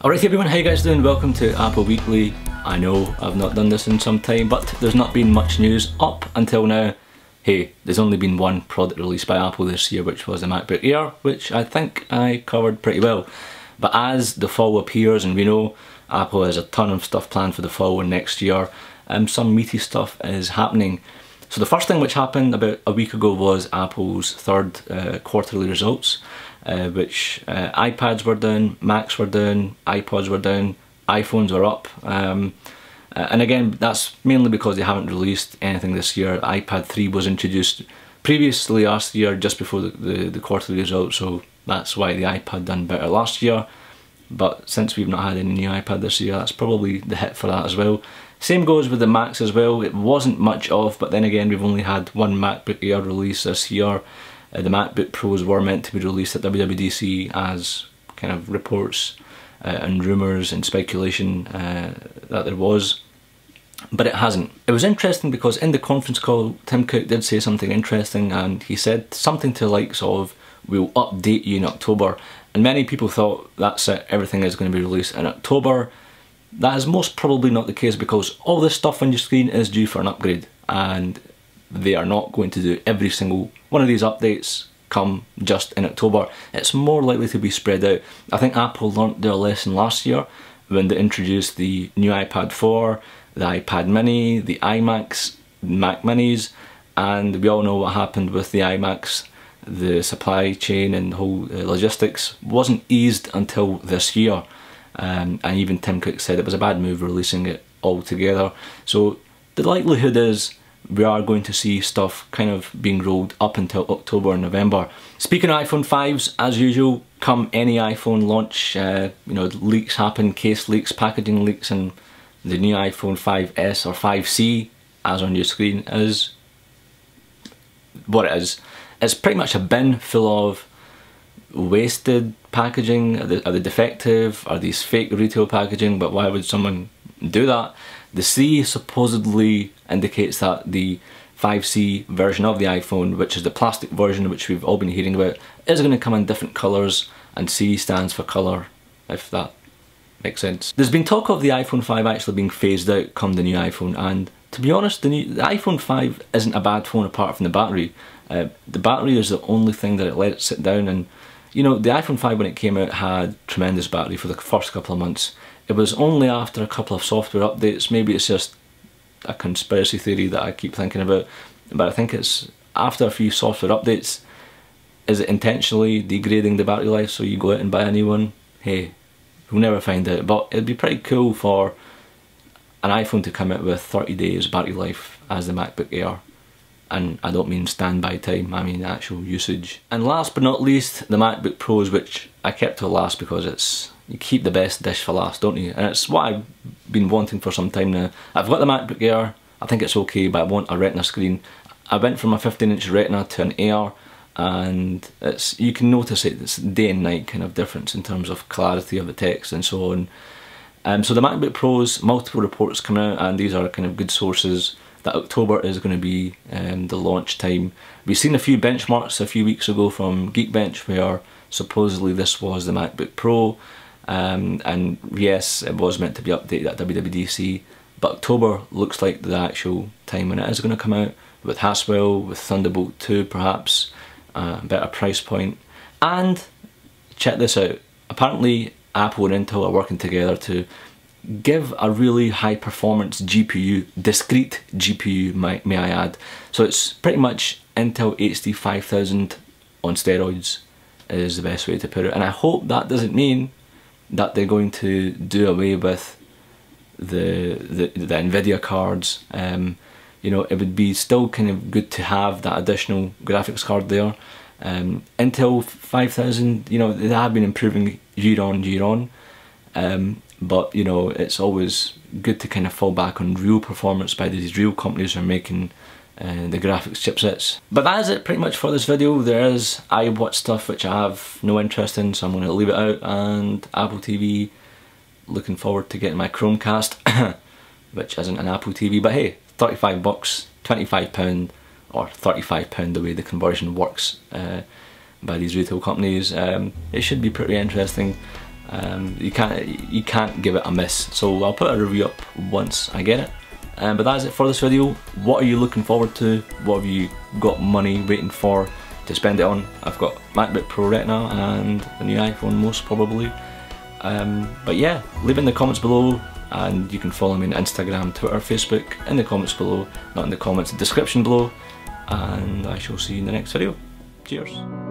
Alright everyone, how you guys doing? Welcome to Apple Weekly. I know I've not done this in some time, but there's not been much news up until now. Hey, there's only been one product released by Apple this year, which was the MacBook Air, which I think I covered pretty well. But as the fall appears, and we know Apple has a ton of stuff planned for the fall and next year, some meaty stuff is happening. So the first thing which happened about a week ago was Apple's third quarterly results, which iPads were down, Macs were down, iPods were down, iPhones were up. And again, that's mainly because they haven't released anything this year. iPad 3 was introduced previously last year, just before the quarterly results, so that's why the iPad done better last year. But since we've not had any new iPad this year, that's probably the hit for that as well. Same goes with the Macs as well. It wasn't much of, but then again, we've only had one MacBook Air release this year. The MacBook Pros were meant to be released at WWDC as kind of reports and rumours and speculation that there was, but it hasn't. It was interesting because in the conference call, Tim Cook did say something interesting, and he said something to the likes of, "We'll update you in October." And many people thought that's it, everything is going to be released in October. That is most probably not the case, because all this stuff on your screen is due for an upgrade, and they are not going to do every single one of these updates come just in October. It's more likely to be spread out. I think Apple learnt their lesson last year when they introduced the new iPad 4, the iPad mini, the iMacs, Mac minis, and we all know what happened with the iMacs. The supply chain and the whole logistics wasn't eased until this year, and even Tim Cook said it was a bad move releasing it all together. So the likelihood is we are going to see stuff kind of being rolled up until October and November. Speaking of iPhone 5s, as usual, come any iPhone launch, you know, leaks happen, case leaks, packaging leaks, and the new iPhone 5S or 5C, as on your screen, is what it is. It's pretty much a bin full of wasted packaging. Are they defective? Are these fake retail packaging? But why would someone do that? The C supposedly indicates that the 5C version of the iPhone, which is the plastic version which we've all been hearing about, is going to come in different colours, and C stands for colour, if that makes sense. There's been talk of the iPhone 5 actually being phased out come the new iPhone, and to be honest, the iPhone 5 isn't a bad phone apart from the battery. The battery is the only thing that it let it sit down, and you know, the iPhone 5 when it came out had tremendous battery for the first couple of months. It was only after a couple of software updates, maybe it's just a conspiracy theory that I keep thinking about, but I think it's after a few software updates. Is it intentionally degrading the battery life so you go out and buy a new one? Hey, we'll never find out, but it'd be pretty cool for an iPhone to come out with 30 days battery life as the MacBook Air. And I don't mean standby time, I mean actual usage. And last but not least, the MacBook Pros, which I kept to last because it's, you keep the best dish for last, don't you? And it's what I've been wanting for some time now. I've got the MacBook Air, I think it's okay, but I want a Retina screen. I went from a 15-inch Retina to an Air, and it's, you can notice it, it's day and night kind of difference in terms of clarity of the text and so on. So the MacBook Pros, multiple reports coming out, and these are kind of good sources that October is going to be the launch time. We've seen a few benchmarks a few weeks ago from Geekbench where supposedly this was the MacBook Pro, and yes, it was meant to be updated at WWDC, but October looks like the actual time when it is going to come out, with Haswell, with Thunderbolt 2 perhaps, better price point. And check this out, apparently Apple and Intel are working together to give a really high performance GPU, discrete GPU may I add. So it's pretty much Intel HD 5000 on steroids is the best way to put it, and I hope that doesn't mean that they're going to do away with the Nvidia cards. You know, it would be still kind of good to have that additional graphics card there. Intel 5000, you know, they have been improving year on year on. But you know, it's always good to kind of fall back on real performance by these real companies who are making the graphics chipsets. But that is it pretty much for this video. There is iWatch stuff which I have no interest in, so I'm going to leave it out, and Apple TV, looking forward to getting my Chromecast, which isn't an Apple TV, but hey, 35 bucks, £25 or £35 the way the conversion works by these retail companies. It should be pretty interesting. You can't give it a miss. So I'll put a review up once I get it. But that's it for this video. What are you looking forward to? What have you got money waiting for to spend it on? I've got MacBook Pro Retina and the new iPhone most probably. But yeah, leave it in the comments below, and you can follow me on Instagram, Twitter, Facebook in the comments below, not in the comments, the description below, and I shall see you in the next video. Cheers.